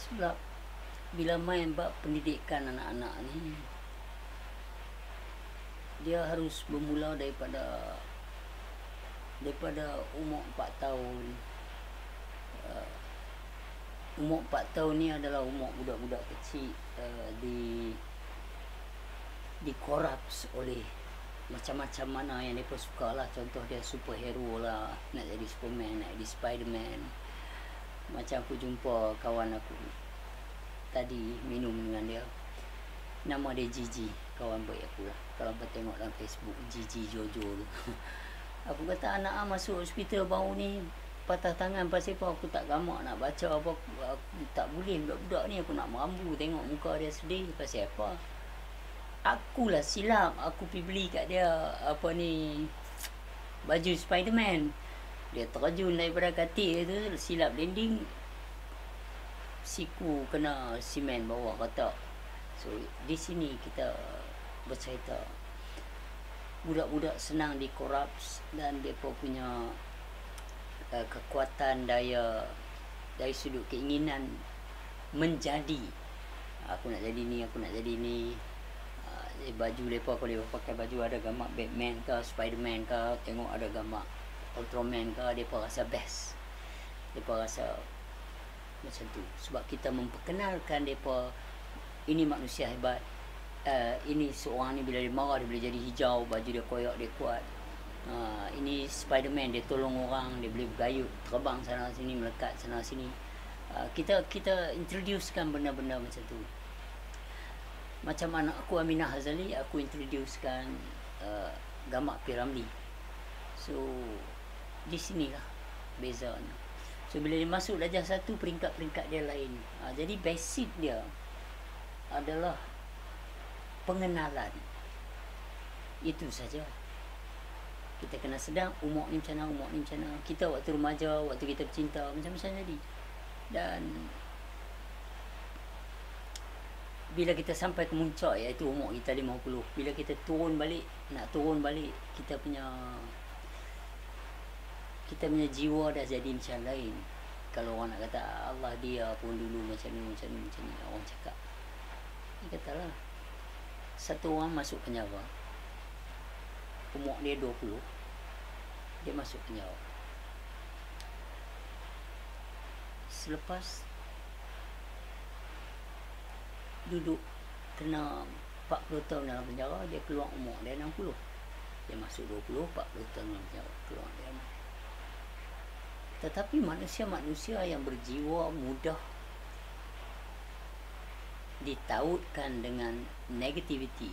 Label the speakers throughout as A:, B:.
A: Sebab bila main bab pendidikan anak-anak ni, dia harus bermula daripada umur 4 tahun. Umur 4 tahun ni adalah umur budak-budak kecil dikoraps oleh macam-macam mana yang mereka suka lah. Contoh dia superhero lah, nak jadi Superman, nak jadi Spiderman. Macam aku jumpa kawan aku tadi minum dengan dia, nama dia Gigi, kawan baik aku lah. Kalau kau tengok dalam Facebook, Gigi Jojo tu. Aku kata anak masuk hospital baru ni patah tangan pasal apa, aku tak gamak nak baca apa, aku tak boleh. Budak-budak ni aku nak merambu tengok muka dia sedih pasal apa. Akulah silap, aku pergi beli kat dia apa ni, baju Spiderman. Dia terjun daripada katil tu, silap landing, siku kena simen bawah kotak. So di sini kita bercerita budak-budak senang dikoraps dan mereka punya kekuatan daya dari sudut keinginan menjadi, aku nak jadi ni, aku nak jadi ni. Baju mereka, kalau mereka pakai baju ada gambar Batman ke, Spiderman ke, tengok ada gambar Ultraman ke, mereka rasa best, mereka rasa macam tu. Sebab kita memperkenalkan mereka, ini manusia hebat, ini seorang ni bila dia marah dia boleh jadi hijau, baju dia koyak, dia kuat. Ini Spiderman, dia tolong orang, dia boleh bergayut, terbang sana sini, melekat sana sini. Kita introducekan benda-benda macam tu. Macam anak aku Aminah Hazali, aku introducekan gambar P.Ramlee. So di sinilah bezanya. So bila dia masuk darjah 1, peringkat-peringkat dia lain. Jadi basic dia adalah pengenalan. Itu saja. Kita kena sedang umur ni macam mana, umur ni macam mana. Kita waktu remaja, waktu kita bercinta, macam-macam jadi. Dan bila kita sampai ke muncak, iaitu umur kita 50, bila kita turun balik, nak turun balik, kita punya jiwa dah jadi macam lain. Kalau orang nak kata Allah dia pun dulu macam ni, macam ni, macam ni, orang cakap. Dia katalah, satu orang masuk penjara, umur dia 20, dia masuk penjara. Selepas duduk kena 40 tahun dalam penjara, dia keluar umur dia 60. Dia masuk 20, 40 tahun dalam penjara, keluar dia 60. Tetapi manusia-manusia yang berjiwa mudah ditautkan dengan negativity,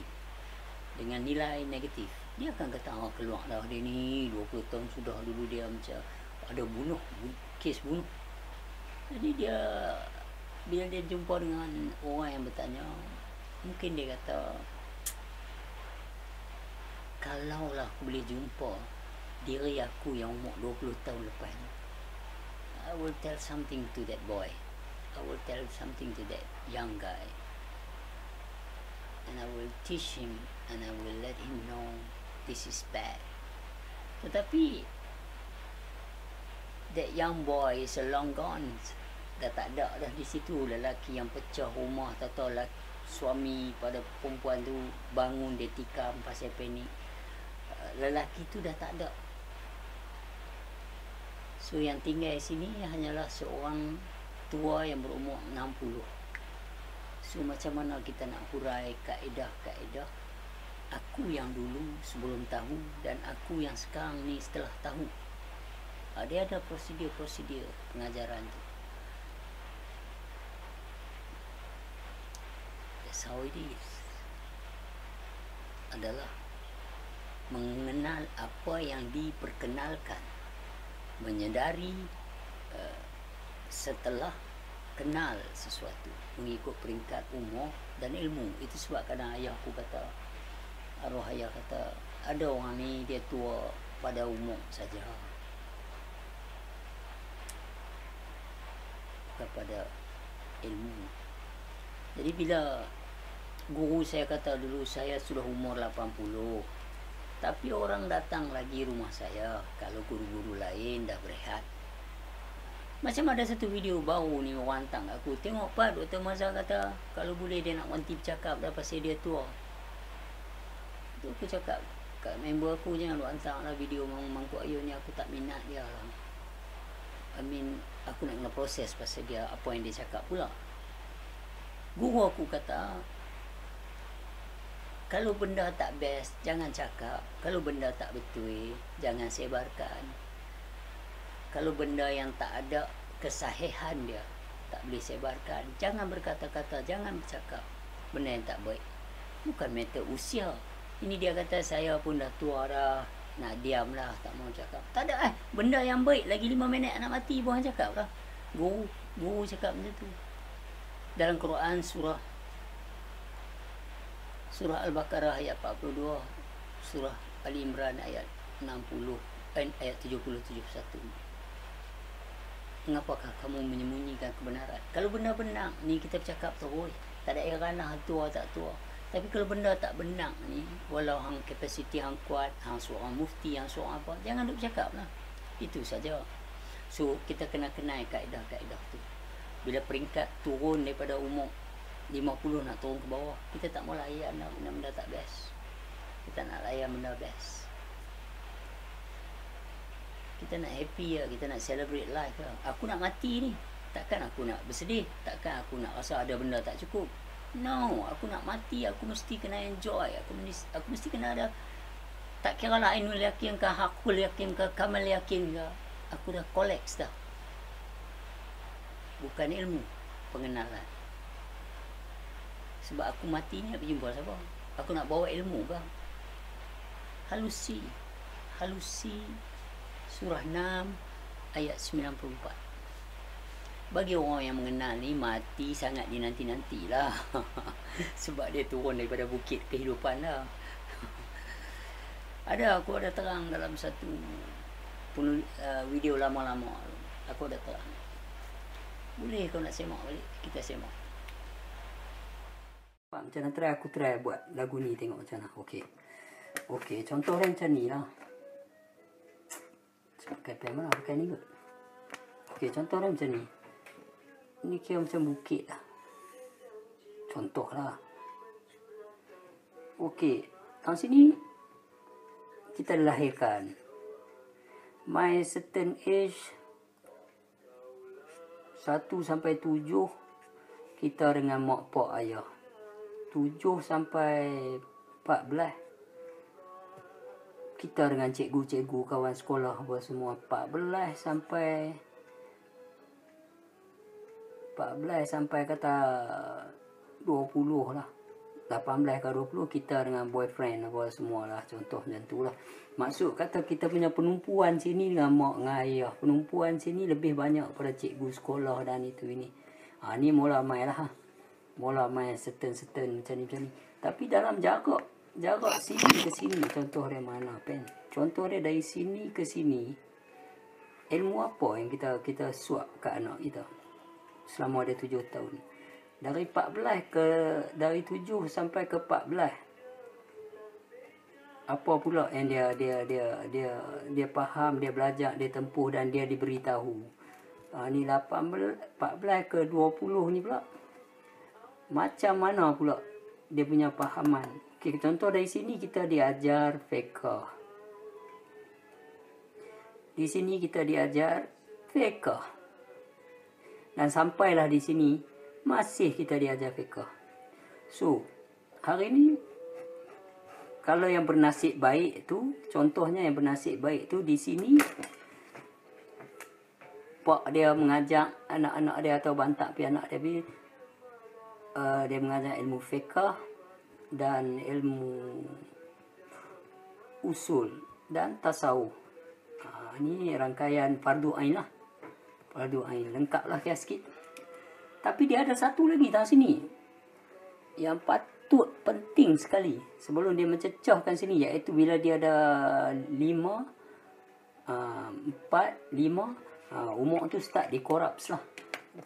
A: dengan nilai negatif, dia akan kata keluar dah dia ni 20 tahun sudah, dulu dia macam ada kes bunuh. Jadi dia bila dia jumpa dengan orang yang bertanya, mungkin dia kata, kalaulah aku boleh jumpa diri aku yang umur 20 tahun lepas, I will tell something to that boy, I will tell something to that young guy, and I will teach him, and I will let him know this is bad. Tetapi that young boy is long gone. Dah tak ada dah di situ. Lelaki yang pecah rumah, tahu suami pada perempuan tu bangun dia tikam pasal panik, lelaki tu dah tak ada. So yang tinggal sini hanyalah seorang tua yang berumur 60. So macam mana kita nak hurai kaedah-kaedah aku yang dulu sebelum tahu dan aku yang sekarang ni setelah tahu. Dia ada prosedur-prosedur pengajaran tu. That's how it is. Adalah mengenal apa yang diperkenalkan, menyedari setelah kenal sesuatu, mengikut peringkat umur dan ilmu. Itu sebab kadang ayah aku kata, arwah ayah kata, ada orang ni dia tua pada umur saja, kepada ilmu. Jadi bila guru saya kata dulu saya sudah umur 80, tapi orang datang lagi rumah saya, kalau guru-guru lain dah berehat, Macam ada satu video baru ni orang hantar kat aku. Tengok Pak, Dr. Mazhar kata kalau boleh dia nak berhenti bercakap dah pasal dia tua. Tu aku cakap kat member aku, jangan lu hantar lah video Mangkuk Ayun ni, aku tak minat dia lah. I mean, aku nak kena proses pasal dia, apa yang dia cakap pula. Guru aku kata, kalau benda tak best, jangan cakap. Kalau benda tak betul, jangan sebarkan. Kalau benda yang tak ada kesahihan dia, tak boleh sebarkan. Jangan berkata-kata, jangan bercakap benda yang tak baik. Bukan matter usia. Ini dia kata saya pun dah tua dah, nak diam lah, tak mau cakap. Tak ada benda yang baik, lagi 5 minit nak mati pun cakap lah. Guru cakap macam tu. Dalam Quran surah Al-Baqarah ayat 42, surah Ali Imran ayat 60, ayat 70-71. Mengapakah kamu menyembunyikan kebenaran? Kalau benda-benda ni kita bercakap terus, tak ada ranah tua tak tua. Tapi kalau benda tak benar ni, walau hang kapasiti hang kuat, hang seorang mufti, hang seorang apa, jangan duk bercakap lah. Itu saja. So kita kena kenal kaedah-kaedah tu. Bila peringkat turun daripada umur 50 nak turun ke bawah, kita tak mau layan lah benda-benda tak best. Kita nak layan benda best. Kita nak happy lah, kita nak celebrate life lah. Aku nak mati ni, takkan aku nak bersedih, takkan aku nak rasa ada benda tak cukup. No, aku nak mati, aku mesti kena enjoy, aku mesti kena ada. Tak kira lah Ainul yakin ke, Hakul yakin ke, Kamal yakin ke, aku dah collect dah. Bukan ilmu, pengenalan. Sebab aku mati ni nak berjumpa siapa? Aku nak bawa ilmu ke? Halusi surah 6 ayat 94. Bagi orang yang mengenal ni, mati sangat dinanti-nantilah. Sebab dia turun daripada bukit kehidupan lah. Aku ada terang dalam satu video lama-lama. Aku ada terang. Boleh kau nak semak balik, kita semak. Macam mana aku try buat lagu ni, tengok macam mana. Okey, contoh dia macam ni lah. Pakai pen mana, pakai ni kot. Okey, contoh dia macam ni. Ni kira macam bukit lah. Contoh lah. Okey, kat sini kita dilahirkan. My certain age 1 sampai 7 kita dengan mak pak ayah. 7 sampai 14 kita dengan cikgu-cikgu, kawan sekolah apa semua. 14 sampai kata 20 lah. 18 ke 20 kita dengan boyfriend apa semua lah. Contoh macam tu lah. Maksud kata kita punya penumpuan sini dengan mak dengan ayah. Penumpuan sini lebih banyak pada cikgu sekolah dan itu ini. Ni mula main lah. Mula main certain macam ni. Tapi dalam jarak sini ke sini, contoh dia mana pen? Contoh dia dari sini ke sini. Ilmu apa yang kita suap ke anak kita selama dia 7 tahun? Dari 7 sampai ke 14. Apa pula yang dia faham, dia belajar, dia tempuh dan dia diberitahu. Ni 14 ke 20 ni pula. Macam mana pula dia punya fahaman? Okey, contoh dari sini kita diajar fiqh. Di sini kita diajar fiqh. Dan sampailah di sini masih kita diajar fiqh. So, hari ni kalau yang bernasib baik tu, contohnya yang bernasib baik tu di sini pak dia mengajak anak-anak dia atau bantak pi anak dia dia mengajar ilmu fiqh dan ilmu usul dan tasawuf. Ni rangkaian fardu ain lah. Fardu ain lengkap lah sikit. Tapi dia ada satu lagi dalam sini yang patut penting sekali sebelum dia mencecahkan sini, iaitu bila dia ada 4, 5, umur tu start di-corrupts lah.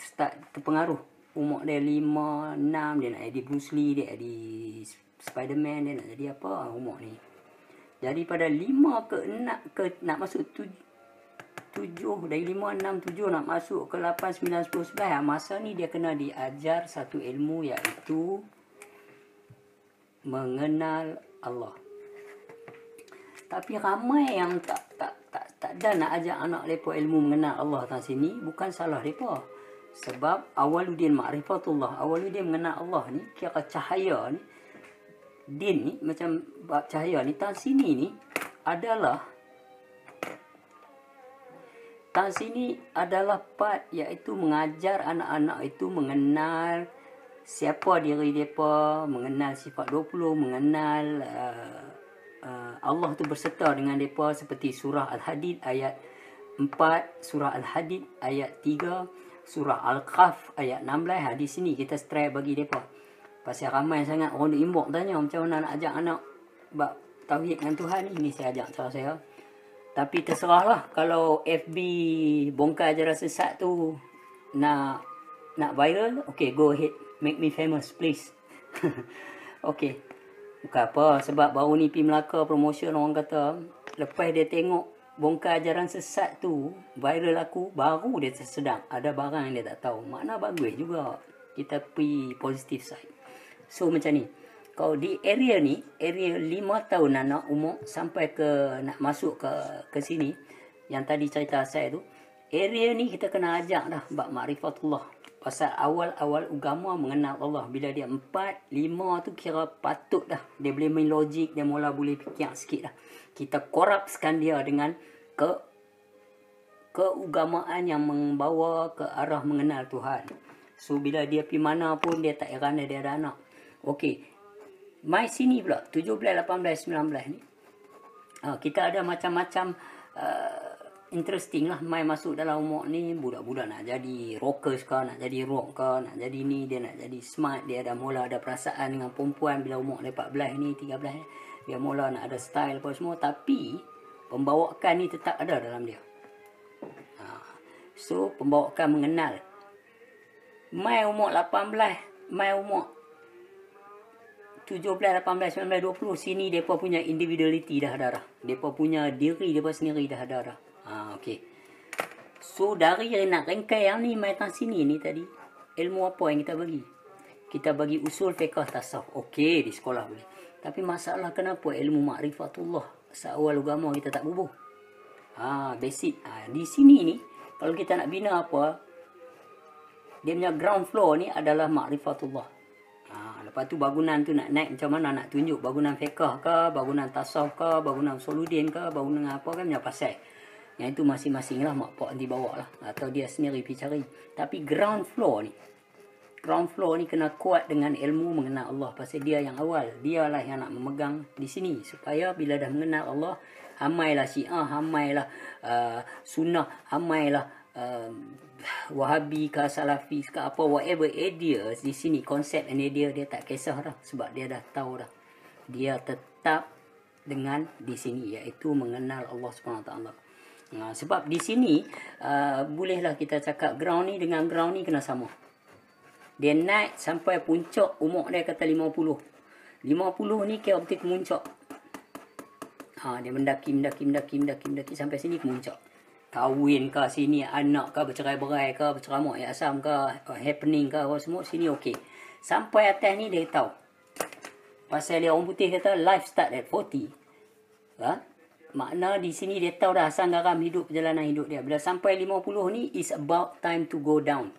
A: Start terpengaruh. Umur dia 5, 6, dia nak jadi Bruce Lee, dia jadi Spiderman, dia nak jadi apa umur ni. Jadi pada 5 ke 6 ke nak masuk 7, dari 5, 6, 7 nak masuk ke 8, 9, 10, 11. Masa ni dia kena diajar satu ilmu, iaitu mengenal Allah. Tapi ramai yang tak ada nak ajak anak mereka ilmu mengenal Allah kat sini. Bukan salah mereka. Sebab awaluddin ma'rifatullah, awaluddin mengenal Allah ni, kira cahaya ni, din ni, macam bab cahaya ni, tan sini ni adalah part, iaitu mengajar anak-anak itu mengenal siapa diri mereka, mengenal sifat 20, mengenal Allah tu berserta dengan mereka, seperti surah Al-Hadid ayat 4, surah Al-Hadid ayat 3, surah Al-Kahf ayat 16. Di sini kita stress bagi mereka. Pasal ramai sangat orang duk inbox tanya macam mana nak ajak anak bab tauhid dengan Tuhan ni. Ini saya ajak cara saya. Tapi terserahlah, kalau FB bongkar ajaran sesat tu nak viral, okay, go ahead, make me famous please. Okay, bukan apa, sebab baru ni pergi Melaka promotion, orang kata lepas dia tengok bongkar ajaran sesat tu viral aku, baru dia tersedar ada barang yang dia tak tahu. Makna bagus juga kita pergi positive side. So macam ni, kalau di area ni, area 5 tahun anak umur sampai ke nak masuk ke sini, yang tadi cerita saya tu, area ni kita kena ajak dah bab ma'rifatullah. Pasal awal-awal agama mengenal Allah. Bila dia 4, 5 tu kira patut dah. Dia boleh main logik, dia mula boleh fikir sikit dah. Kita korupskan dia dengan keugamaan yang membawa ke arah mengenal Tuhan. So bila dia pergi mana pun, dia tak heran dia ada anak. Okey, mai sini pula 17, 18, 19 ni, kita ada macam-macam interesting lah. Mai masuk dalam umur ni, budak-budak nak jadi rockers ke, nak jadi rock ke, nak jadi ni, dia nak jadi smart. Dia dah mula ada perasaan dengan perempuan bila umur dia 14 ni, 13 ni. Dia mula nak ada style apa semua. Tapi pembawaan ni tetap ada dalam dia. So pembawaan mengenal. Mai umur 18, mai umur 17, 18, 19, 20, sini mereka punya individuality dah ada dah. Mereka punya diri mereka sendiri dah ada dah. Okey. So dari nak rangkai yang ni, mai tang sini ni tadi, ilmu apa yang kita bagi? Kita bagi usul fiqh tasawuf. Okey, di sekolah boleh. Tapi masalah kenapa ilmu ma'rifatullah seawal agama kita tak bubuh? Basic. Di sini ni, kalau kita nak bina apa, dia punya ground floor ni adalah ma'rifatullah. Lepas tu bangunan tu nak naik macam mana, nak tunjuk bangunan fiqh ke, bangunan tasawuf ke, bangunan usuluddin ke, bangunan apa kan, punya pasal. Yang itu masing-masing lah mak pak nanti bawa lah, atau dia sendiri pergi cari. Tapi ground floor ni kena kuat dengan ilmu mengenal Allah. Pasal dia yang awal, dia lah yang nak memegang di sini, supaya bila dah mengenal Allah, hamailah Syiah, hamailah Sunnah, hamailah Wahabi ke, Salafi ke, apa, whatever ideas di sini, konsep and idea, dia tak kisah dah. Sebab dia dah tahu dah. Dia tetap dengan di sini, iaitu mengenal Allah SWT. Sebab di sini, bolehlah kita cakap ground ni dengan ground ni kena sama. Dia naik sampai puncak, umur dia kata 50. 50 ni kira betul ke puncak. Dia mendaki sampai sini ke puncak. Kahwin ke sini, anak ke, bercerai-berai ke, berceramuk yang asam ke, happening ke, apa semua, sini okey. Sampai atas ni dia tahu. Pasal dia orang putih kata life start at 40. Makna di sini dia tahu dah asam garam hidup, perjalanan hidup dia. Bila sampai 50 ni, is about time to go down.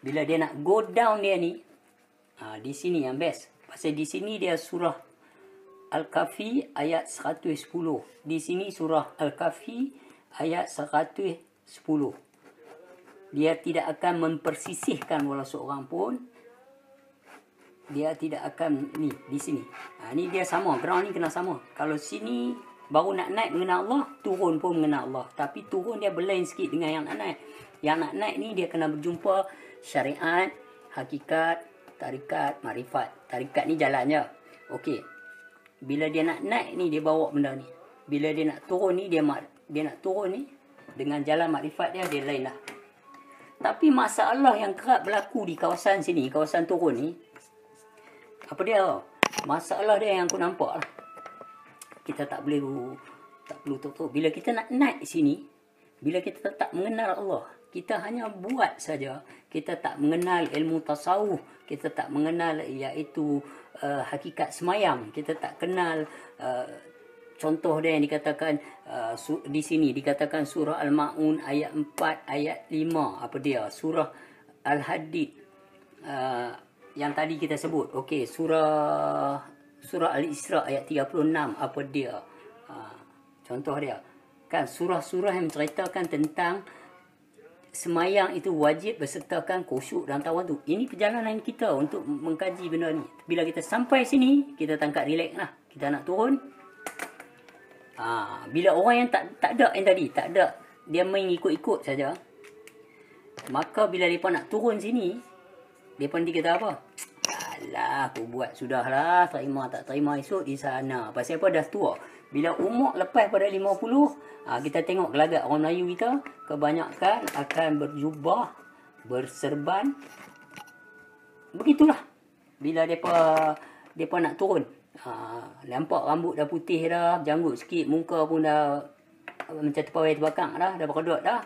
A: Bila dia nak go down dia ni, di sini yang best. Pasal di sini dia surah Al-Kahfi ayat 110. Di sini surah Al-Kahfi ayat 110. Dia tidak akan mempersisihkan walau seorang pun. Dia tidak akan ni di sini. Ni dia sama, ground ni kena sama. Kalau sini baru nak naik mengenal Allah, turun pun mengenal Allah. Tapi turun dia berlain sikit dengan yang nak naik. Yang nak naik ni dia kena berjumpa syariat, hakikat, tarikat, marifat. Tarikat ni jalannya. Okey. Bila dia nak naik ni, dia bawa benda ni. Bila dia nak turun ni, dia nak turun ni, dengan jalan makrifat dia lain lah. Tapi masalah yang kerap berlaku di kawasan sini, kawasan turun ni, apa dia? Masalah dia yang aku nampak lah. Kita tak boleh Tak perlu tahu. Bila kita nak naik sini, bila kita tak mengenal Allah, kita hanya buat saja. Kita tak mengenal ilmu tasawuf, kita tak mengenal iaitu hakikat semayang, kita tak kenal contoh dia yang dikatakan di sini dikatakan surah Al-Maun ayat 4 ayat 5, apa dia? Surah Al-Hadid yang tadi kita sebut. Okey, surah Al-Isra ayat 36, apa dia? Contoh dia. Kan surah-surah yang menceritakan tentang semayang itu wajib bersertakan khusyuk dan tawaduk. Ini perjalanan kita untuk mengkaji benda ni. Bila kita sampai sini, kita tangkap relax lah. Kita nak turun. Bila orang yang tak ada yang tadi, tak ada, dia main ikut-ikut saja. Maka bila mereka nak turun sini, mereka nanti kata apa? Alah, aku buat sudahlah, terima tak terima esok di sana. Pasal apa? Dah tua. Bila umur lepas pada 50, kita tengok gelagat orang Melayu kita, kebanyakan akan berjubah, berserban. Begitulah. Bila mereka nak turun. Nampak rambut dah putih dah, janggut sikit, muka pun dah macam terpawai terbakang dah berkedut dah.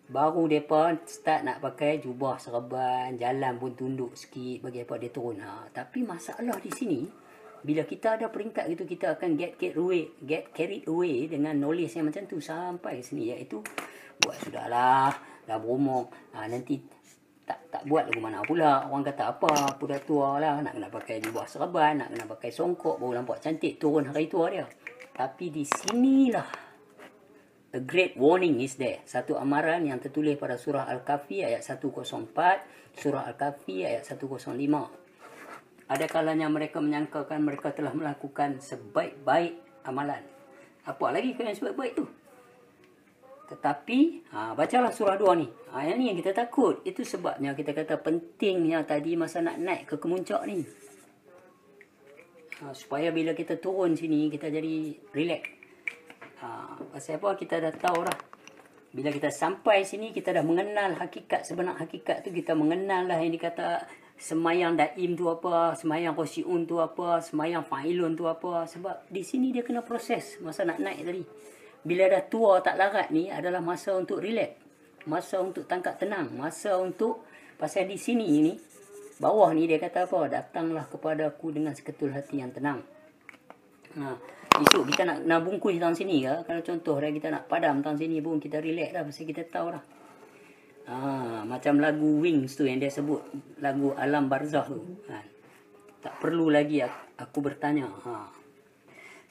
A: Baru mereka start nak pakai jubah serban, jalan pun tunduk sikit bagi apa dia turun. Tapi masalah di sini, bila kita ada peringkat itu, kita akan get carried away dengan knowledge yang macam tu sampai ke sini, iaitu buat sudahlah, dah berumur, nanti tak buat lagu mana pula, orang kata apa dah tua lah, nak kena pakai jubah serban, nak kena pakai songkok baru nampak cantik turun hari tua dia. Tapi di sinilah a great warning is there. Satu amaran yang tertulis pada surah Al-Kahfi ayat 104, surah Al-Kahfi ayat 105. Ada kalanya mereka menyangkakan mereka telah melakukan sebaik-baik amalan. Apa lagi yang sebaik-baik tu? Tetapi, bacalah surah 2 ni. Yang ni yang kita takut. Itu sebabnya kita kata pentingnya tadi masa nak naik ke kemuncak ni. Supaya bila kita turun sini, kita jadi relax. Pasal apa? Kita dah tahu dah. Bila kita sampai sini, kita dah mengenal hakikat, sebenar hakikat tu. Kita mengenal lah yang dikata semayang daim tu apa, semayang khusyi'un tu apa, semayang fa'ilun tu apa. Sebab di sini dia kena proses masa nak naik tadi. Bila dah tua tak larat ni adalah masa untuk relax, masa untuk tangkap tenang, masa untuk, pasal di sini ni bawah ni dia kata apa? Datanglah kepada aku dengan seketul hati yang tenang. Esok kita nak bungkus dalam sini ke, kalau contoh dah kita nak padam dalam sini pun kita relax dah, pasal kita tahu dah. Macam lagu Wings tu yang dia sebut, lagu Alam Barzakh tu. Tak perlu lagi aku bertanya.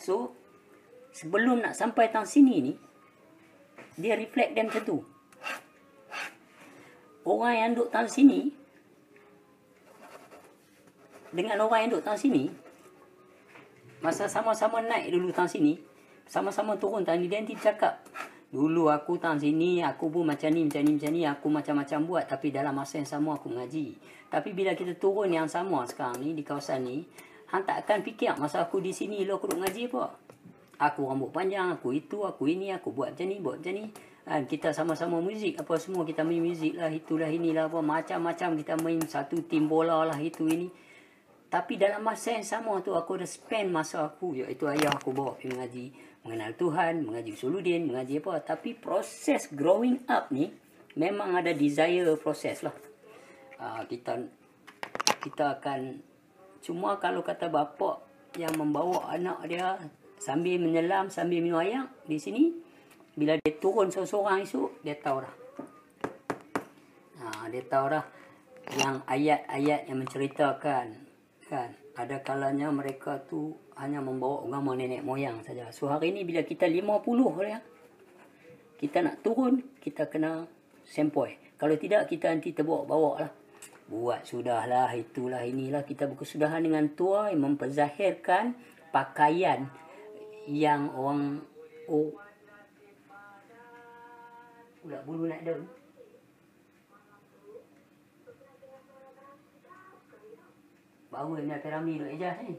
A: So sebelum nak sampai tang sini ni, dia reflect dia macam tu. Orang yang duduk tang sini dengan orang yang duduk tang sini, masa sama-sama naik dulu tang sini, sama-sama turun tang ni, dia nanti cakap, dulu aku tang sini, aku pun macam ni, aku macam-macam buat, tapi dalam masa yang sama aku mengaji. Tapi bila kita turun yang sama sekarang ni, di kawasan ni, hang tak akan fikir, masa aku di sini, lo aku duduk ngaji apa? Aku rambut panjang, aku itu, aku ini, aku buat macam ni. Kita sama-sama muzik, apa semua, kita main muzik lah, itulah, inilah, apa, macam-macam kita main satu tim bola lah, itu, ini. Tapi dalam masa yang sama tu, aku dah spend masa aku, iaitu ayah aku bawa pergi mengaji, mengenal Tuhan, mengaji Usuluddin, mengaji apa. Tapi proses growing up ni, memang ada desire proses lah. Kita akan, cuma kalau kata bapa yang membawa anak dia sambil menyelam, sambil minum air di sini, bila dia turun seorang-seorang esok, dia tahu dah. Dia tahu dah yang ayat-ayat yang menceritakan, kan, ada kalanya mereka tu hanya membawa agama nenek moyang saja. So hari ni bila kita 50 ya, kita nak turun, kita kena sempoi. Kalau tidak, kita nanti terbawa-bawa lah. Buat sudahlah, itulah, inilah. Kita berkesudahan dengan tua yang memperzahirkan pakaian yang orang pula bulu naik daun. Baru ni Akhir Ramli duduk ejah ni.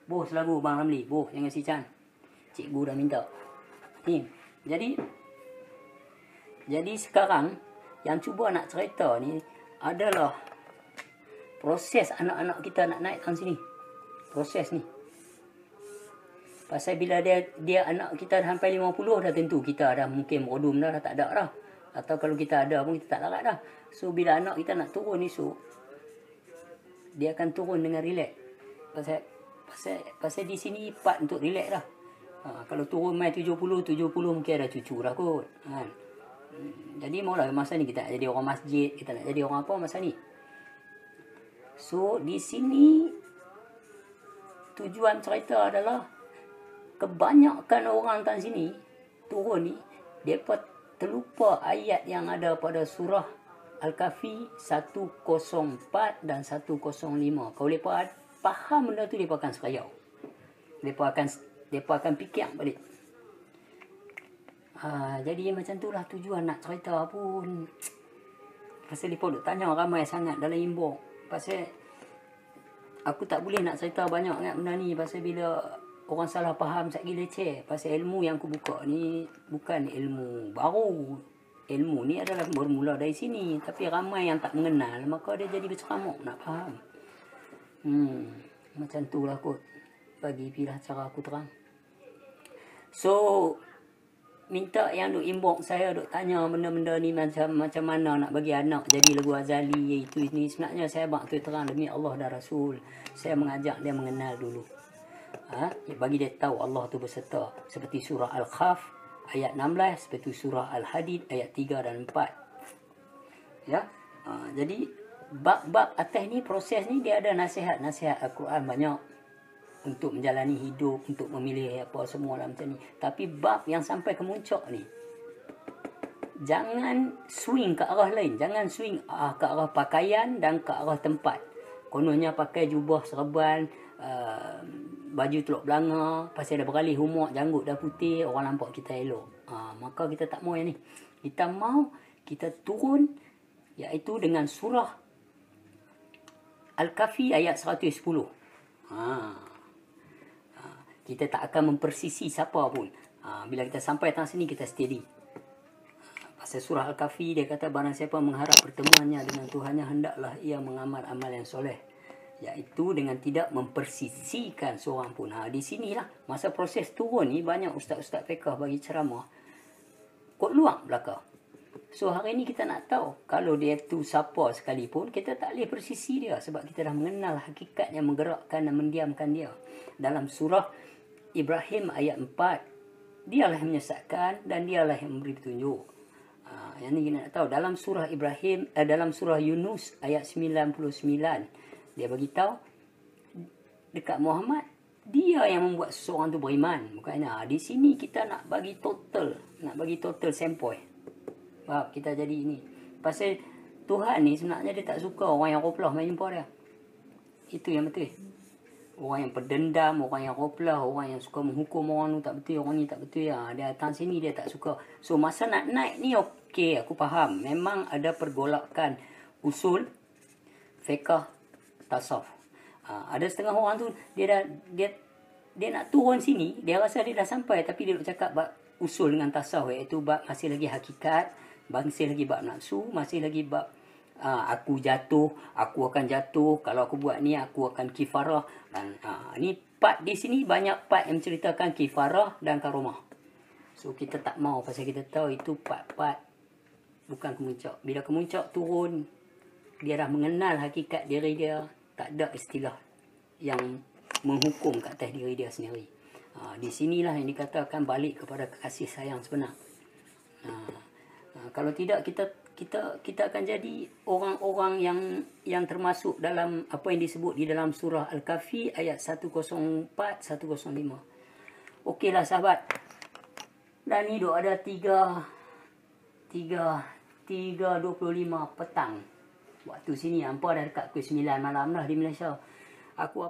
A: Boh selagu Bang Ramli, boh jangan si Chan. Cikgu dah minta. Ni. Jadi sekarang yang cuba nak cerita ni adalah proses anak-anak kita nak naik tahun sini. Proses ni. Pasal bila dia anak kita dah sampai 50 dah, tentu kita dah mungkin boredom dah tak ada dah. Atau kalau kita ada pun kita tak larat dah. So bila anak kita nak turun esok, dia akan turun dengan relax. Pasal di sini part untuk relax dah. Kalau turun mai 70 mungkin ada cucu dah kot. Jadi maulah masa ni kita nak jadi orang masjid, kita nak jadi orang apa masa ni. So di sini tujuan cerita adalah kebanyakan orang tan sini turun ni, depa terlupa ayat yang ada pada surah Al-Kahfi 104 dan 105. Kalau depa faham benda tu, depa akan serayau. Depa akan fikir balik. Jadi macam tu lah tujuan nak cerita pun. Pasal depa duk tanya ramai sangat dalam inbox. Pasal aku tak boleh nak cerita banyak sangat benda ni. Pasal bila orang salah faham sakit leceh. Pasal ilmu yang aku buka ni bukan ilmu baru. Ilmu ni adalah bermula dari sini. Tapi ramai yang tak mengenal, maka dia jadi berceramuk nak faham. Macam tu lah kot. Bagi pilah cara aku terang. So minta yang duk inbox saya, duk tanya benda-benda ni macam mana nak bagi anak jadi lagu Azali itu ni. Sebenarnya saya bak tu terang demi Allah dan Rasul, saya mengajak dia mengenal dulu. Bagi dia tahu Allah tu berserta. Seperti surah Al-Kahf ayat 16, seperti surah Al-Hadid ayat 3 dan 4. Ya. Jadi bab-bab atas ni, proses ni dia ada nasihat-nasihat Al-Quran banyak untuk menjalani hidup, untuk memilih apa semua lah macam ni. Tapi bab yang sampai ke muncak ni, jangan swing ke arah lain. Jangan swing ke arah pakaian dan ke arah tempat. Kononnya pakai jubah serban, baju teluk belanga, pasal dah beralih umur, janggut dah putih, orang nampak kita elok. Maka kita tak mau yang ni. Kita mau kita turun, iaitu dengan surah Al-Kahfi ayat 110. Kita tak akan mempersisi siapa pun. Bila kita sampai atas sini, kita steady. Pasal surah Al-Kahfi dia kata, barang siapa mengharap pertemuannya dengan Tuhannya, hendaklah ia mengamal amal yang soleh, iaitu dengan tidak mempersisikan seorang pun. Di sinilah masa proses turun ni, banyak ustaz-ustaz fiqh bagi ceramah kot luang belakang. So hari ni kita nak tahu, kalau dia tu siapa sekalipun, kita tak boleh persisi dia, sebab kita dah mengenal hakikat yang menggerakkan dan mendiamkan dia. Dalam surah Ibrahim ayat 4, dialah yang menyesatkan dan dialah yang memberi petunjuk. Yang ni kita nak tahu. Dalam surah Ibrahim, dalam surah Yunus ayat 99, dia bagi tahu dekat Muhammad, dia yang membuat seseorang tu beriman. Bukannya di sini kita nak bagi total sempoi. Faham? Kita jadi ini. Pasal Tuhan ni sebenarnya dia tak suka orang yang roplah main jumpa dia. Itu yang betul. Orang yang pendendam, orang yang roplah, orang yang suka menghukum orang tu tak betul, orang ni tak betul. Dia datang sini dia tak suka. So masa nak naik ni okey, aku faham. Memang ada pergolakan usul, fiqh, tasawuf. Ada setengah orang tu dia nak turun sini, dia rasa dia dah sampai, tapi dia nak cakap bab usul dengan tasawuf, iaitu bab masih lagi hakikat, masih lagi bab nafsu, masih lagi bab aku jatuh, aku akan jatuh, kalau aku buat ni aku akan kifarah. Dan ni part di sini banyak part yang menceritakan kifarah dan karomah. So kita tak mau, pasal kita tahu itu part-part bukan kemuncak. Bila kemuncak turun, dia dah mengenal hakikat diri dia, tak ada istilah yang menghukum kat atas diri dia sendiri. Di sinilah yang dikatakan balik kepada kasih sayang sebenar. Kalau tidak, kita akan jadi orang-orang yang termasuk dalam apa yang disebut di dalam surah Al-Kahfi ayat 104, 105. Okeylah sahabat. Dan ni duk ada 3.25 petang. Waktu sini hampa dah dekat pukul 9 malam dah di Malaysia. Aku